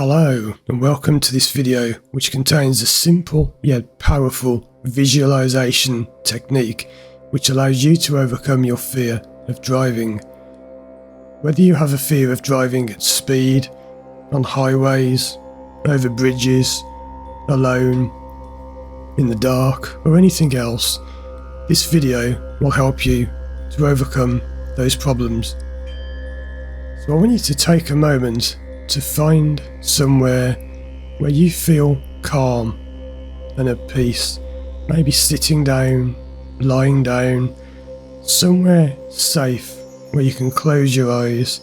Hello and welcome to this video, which contains a simple yet powerful visualization technique which allows you to overcome your fear of driving. Whether you have a fear of driving at speed, on highways, over bridges, alone, in the dark or anything else, this video will help you to overcome those problems. So I want you to take a moment to find somewhere where you feel calm and at peace, maybe sitting down, lying down, somewhere safe where you can close your eyes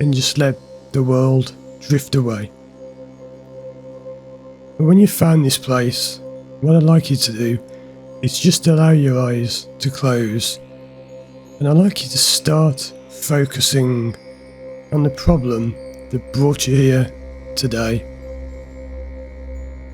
and just let the world drift away. And when you've found this place, what I'd like you to do is just allow your eyes to close, and I'd like you to start focusing on the problem that brought you here today.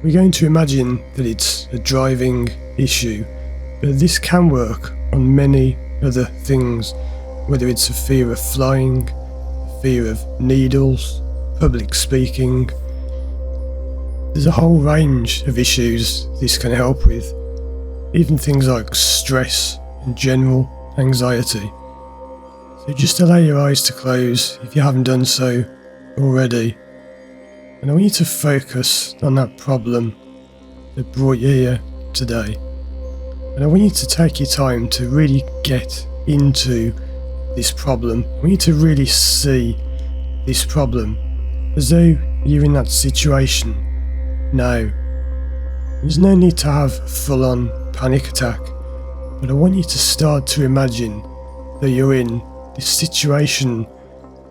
We're going to imagine that it's a driving issue, but this can work on many other things, whether it's a fear of flying, a fear of needles, public speaking. There's a whole range of issues this can help with, even things like stress and general anxiety. So just allow your eyes to close if you haven't done so already, and I want you to focus on that problem that brought you here today. And I want you to take your time to really get into this problem. I want you to really see this problem as though you're in that situation now. There's no need to have a full-on panic attack, but I want you to start to imagine that you're in this situation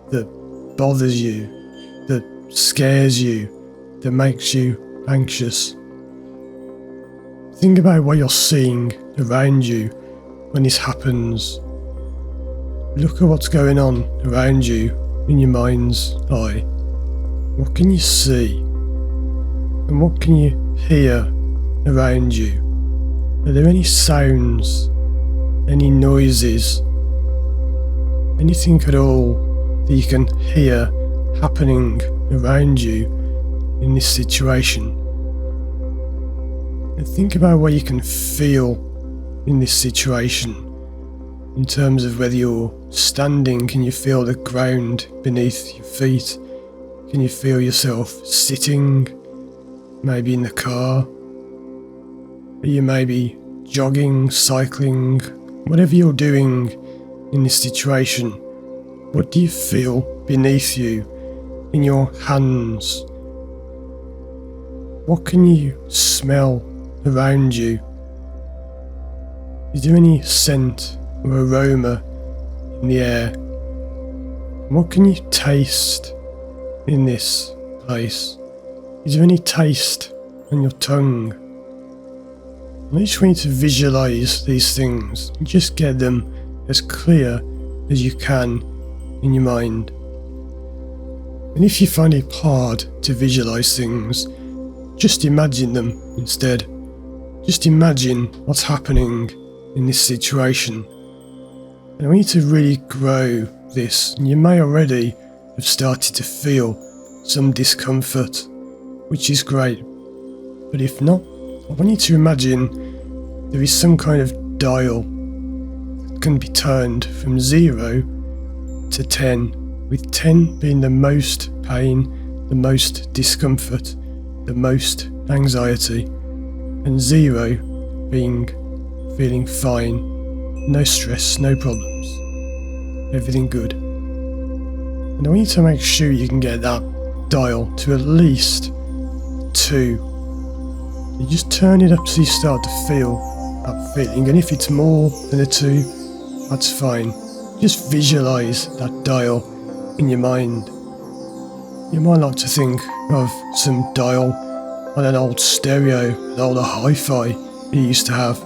that bothers you, that scares you, that makes you anxious. Think about what you're seeing around you when this happens. Look at what's going on around you in your mind's eye. What can you see? And what can you hear around you? Are there any sounds, any noises, anything at all that you can hear happening around you in this situation? And think about what you can feel in this situation, in terms of whether you're standing. Can you feel the ground beneath your feet? Can you feel yourself sitting, maybe in the car? Are you maybe jogging, cycling? Whatever you're doing in this situation, what do you feel beneath you, in your hands? What can you smell around you? Is there any scent or aroma in the air? What can you taste in this place? Is there any taste on your tongue? I just want you to visualize these things and just get them as clear as you can in your mind. And if you find it hard to visualize things, just imagine them instead. Just imagine what's happening in this situation. And I want you to really grow this, and you may already have started to feel some discomfort, which is great. But if not, I want you to imagine there is some kind of dial that can be turned from 0 to 10, with 10 being the most pain, the most discomfort, the most anxiety, and 0 being feeling fine, no stress, no problems, everything good. And I want you to make sure you can get that dial to at least 2. You just turn it up so you start to feel that feeling, and if it's more than a 2, that's fine. Just visualize that dial in your mind. You might like to think of some dial on an old stereo, an older hi-fi you used to have.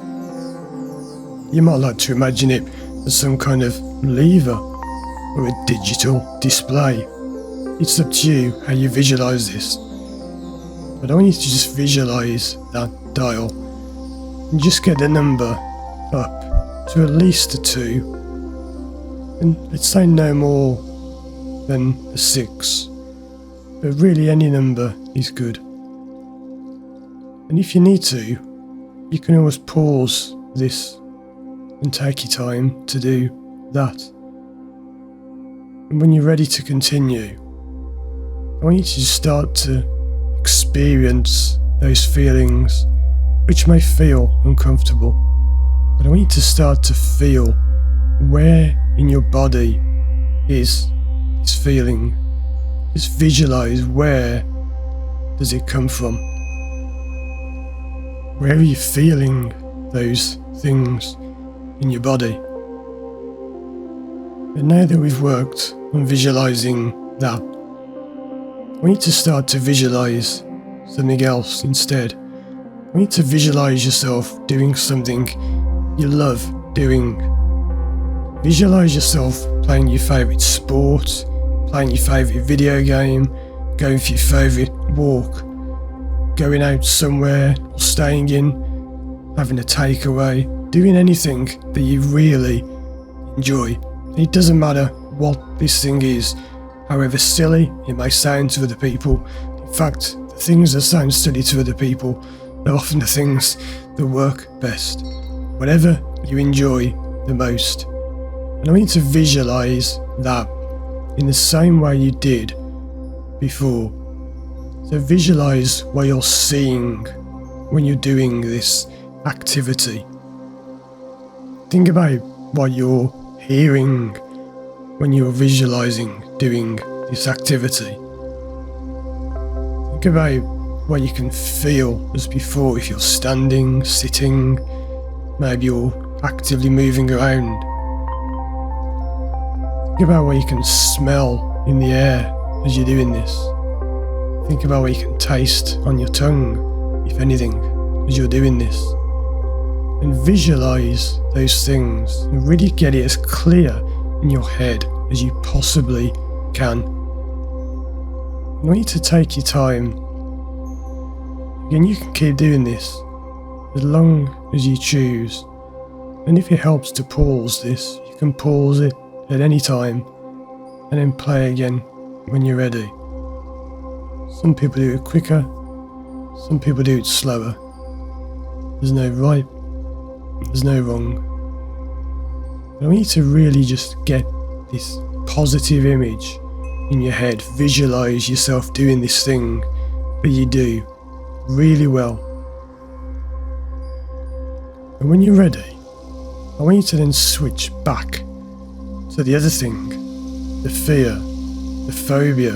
You might like to imagine it as some kind of lever or a digital display. It's up to you how you visualize this. But I want you to just visualize that dial and just get the number up to at least a 2. And let's say no more than a 6. but really any number is good. And if you need to, you can always pause this and take your time to do that. And when you're ready to continue, I want you to just start to experience those feelings which may feel uncomfortable, but I want you to start to feel where in your body is this feeling. Just visualize, where does it come from? Where are you feeling those things in your body? And now that we've worked on visualizing that, I want you to start to visualize something else instead. I want you to visualize yourself doing something you love doing. Visualize yourself playing your favourite sport, playing your favourite video game, going for your favourite walk, going out somewhere or staying in, having a takeaway, doing anything that you really enjoy. It doesn't matter what this thing is, however silly it may sound to other people. In fact, the things that sound silly to other people are often the things that work best. Whatever you enjoy the most. And I want you to visualise that in the same way you did before. So visualise what you're seeing when you're doing this activity. Think about what you're hearing when you're visualising doing this activity. Think about what you can feel as before, if you're standing, sitting, maybe you're actively moving around. Think about what you can smell in the air as you're doing this. Think about what you can taste on your tongue, if anything, as you're doing this. And visualise those things and really get it as clear in your head as you possibly can. I want you to take your time. Again, you can keep doing this as long as you choose. And if it helps to pause this, you can pause it at any time and then play again when you're ready. Some people do it quicker, some people do it slower. There's no right, there's no wrong. I want you to really just get this positive image in your head. Visualise yourself doing this thing that you do really well. And when you're ready, I want you to then switch back to the other thing, the fear, the phobia,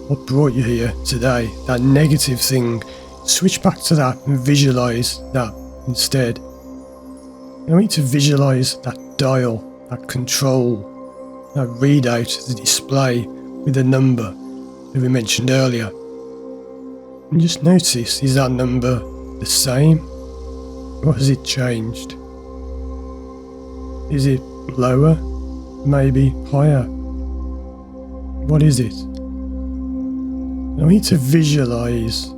what brought you here today, that negative thing. Switch back to that and visualise that instead. I want you to visualise that dial, that control, that readout, the display with the number that we mentioned earlier. And just notice, is that number the same or has it changed? Is it lower? Maybe higher? What is it? I want you to visualise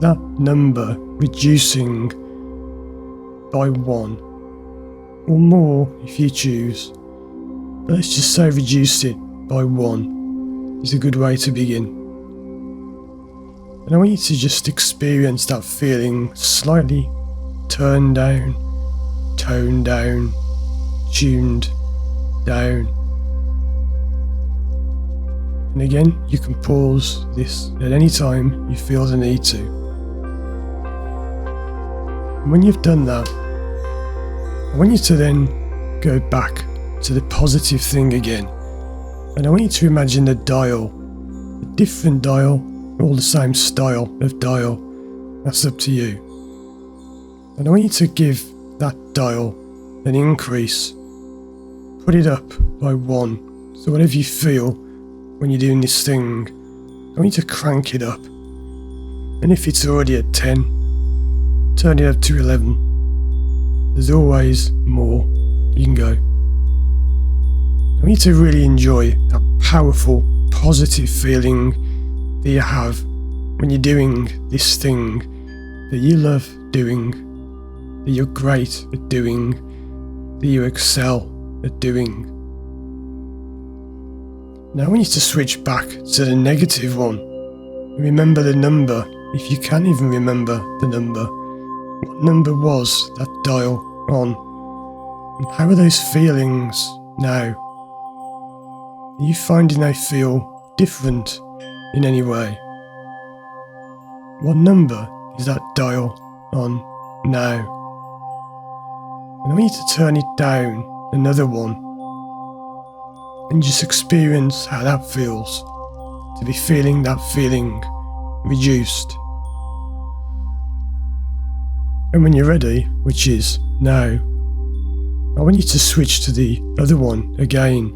that number reducing by 1 or more if you choose. But let's just say reduce it by 1 is a good way to begin. And I want you to just experience that feeling slightly turned down, toned down, tuned down. And again, you can pause this at any time you feel the need to. And when you've done that, I want you to then go back to the positive thing again. And I want you to imagine a dial, a different dial, all the same style of dial. That's up to you. And I want you to give that dial an increase. Put it up by 1. So whatever you feel when you're doing this thing, I want you to crank it up. And if it's already at 10, turn it up to 11. There's always more you can go. I want you to really enjoy that powerful, positive feeling that you have when you're doing this thing that you love doing, that you're great at doing, that you excel at doing. Now we need to switch back to the negative one. Remember the number, if you can even remember the number. What number was that dial on? And how are those feelings now? Are you finding they feel different in any way? What number is that dial on now? And I need to turn it down another one and just experience how that feels, to be feeling that feeling reduced. And when you're ready, which is now, I want you to switch to the other one again.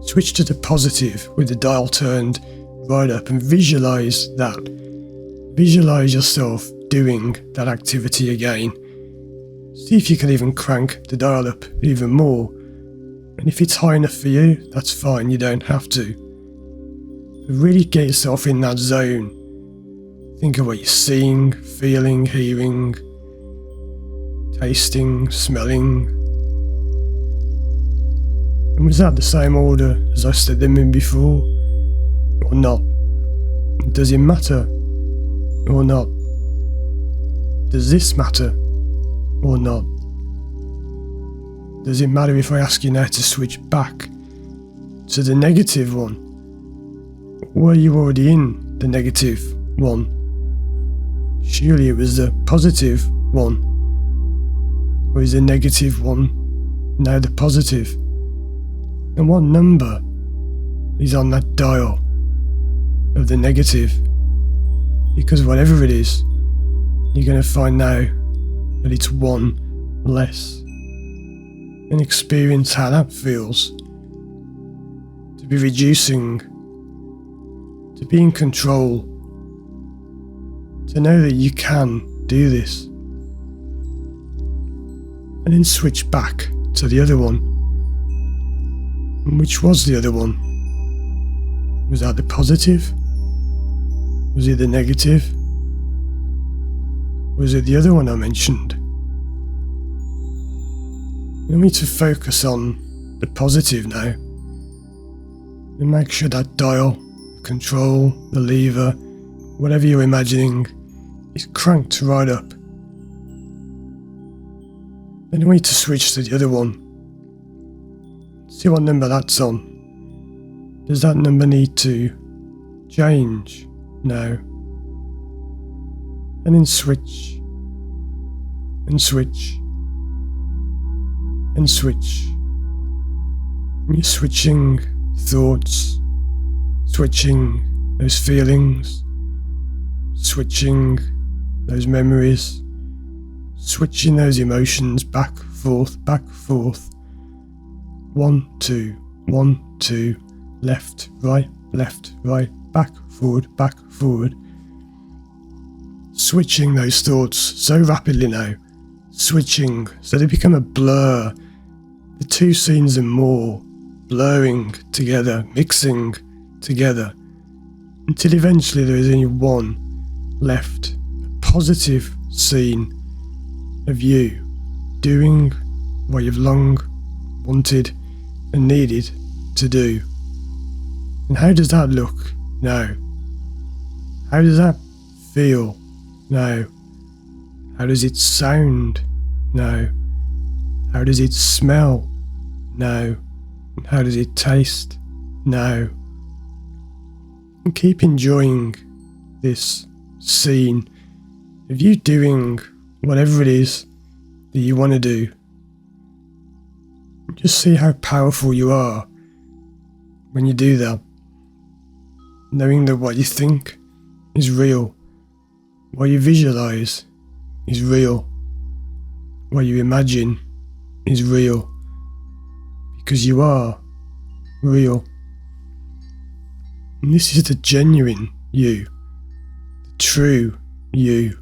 Switch to the positive with the dial turned right up and visualise that. Visualise yourself doing that activity again. See if you can even crank the dial up even more. And if it's high enough for you, that's fine, you don't have to. But really get yourself in that zone. Think of what you're seeing, feeling, hearing, tasting, smelling. And was that the same order as I said them in before? Or not? Does it matter? Or not? Does this matter? Or not? Does it matter if I ask you now to switch back to the negative one? Or were you already in the negative one? Surely it was the positive one. Or is the negative one now the positive? And what number is on that dial of the negative? Because whatever it is, you're going to find now that it's one less. And experience how that feels. To be reducing, to be in control, to know that you can do this. And then switch back to the other one. And which was the other one? Was that the positive? Was it the negative? Was it the other one I mentioned? I need to focus on the positive now. And make sure that dial, control, the lever, whatever you're imagining, is cranked right up. Then I need to switch to the other one. See what number that's on. Does that number need to change now? And then switch, and switch, and switch. And you're switching thoughts, switching those feelings, switching those memories, switching those emotions back, forth, 1, 2, left, right, back, forward. Switching those thoughts so rapidly now, switching so they become a blur. The two scenes and more blurring together, mixing together, until eventually there is only one left, a positive scene of you doing what you've long wanted and needed to do. And how does that look now? How does that feel now? How does it sound now? How does it smell now? And how does it taste now? And keep enjoying this scene of you doing whatever it is that you want to do. Just see how powerful you are when you do that. Knowing that what you think is real, what you visualize is real, what you imagine is real, because you are real. And this is the genuine you, the true you,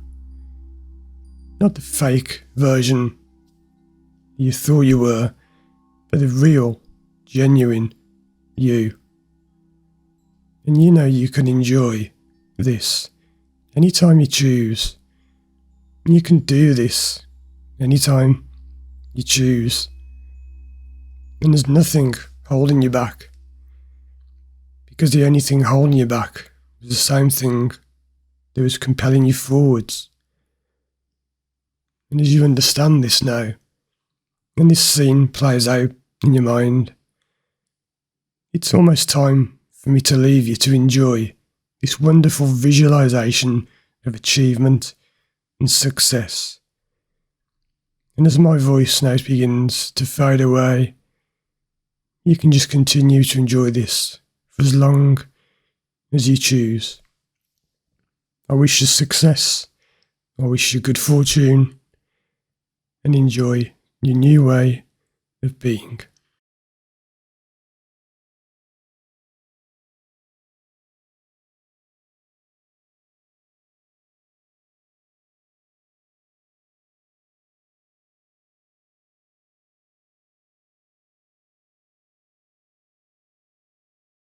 not the fake version you thought you were, but the real, genuine you. And you know you can enjoy this anytime you choose. And you can do this anytime you choose. And there's nothing holding you back. because the only thing holding you back was the same thing that was compelling you forwards. And as you understand this now, and this scene plays out in your mind, it's almost time for me to leave you to enjoy this wonderful visualization of achievement and success. And as my voice now begins to fade away, you can just continue to enjoy this for as long as you choose. I wish you success, I wish you good fortune, and enjoy your new way of being.